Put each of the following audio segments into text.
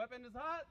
Weapon is hot.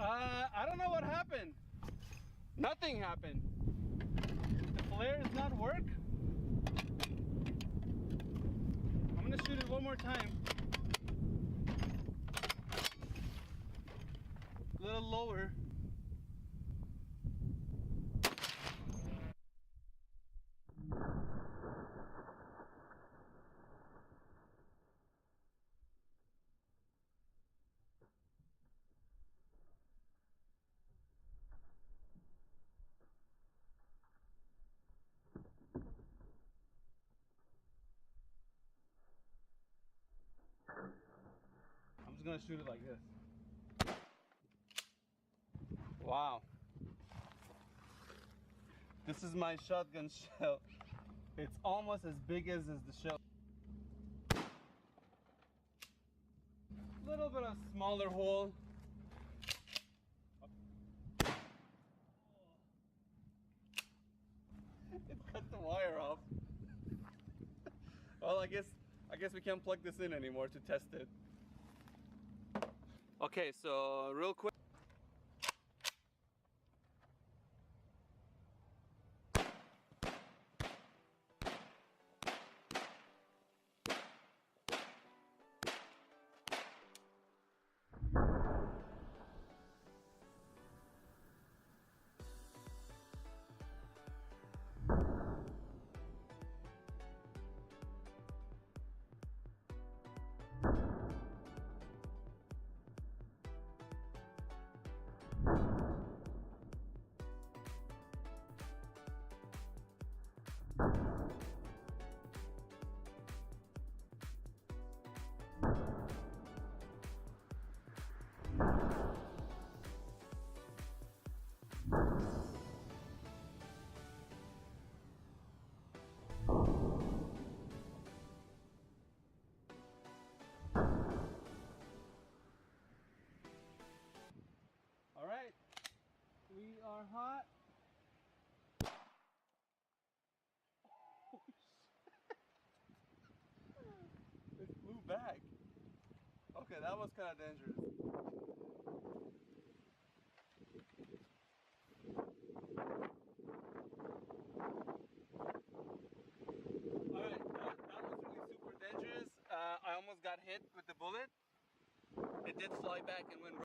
I don't know what happened. Nothing happened. The flare does not work. I'm gonna shoot it one more time. A little lower. I'm just gonna shoot it like this. Wow. This is my shotgun shell. It's almost as big as the shell. Little bit of smaller hole. It cut the wire off. Well, I guess we can't plug this in anymore to test it. Okay, so real quick. All right, we are hot. Oh, shit. It flew back. Okay, that was kind of dangerous. All right, that was really super dangerous. I almost got hit with the bullet. It did fly back and went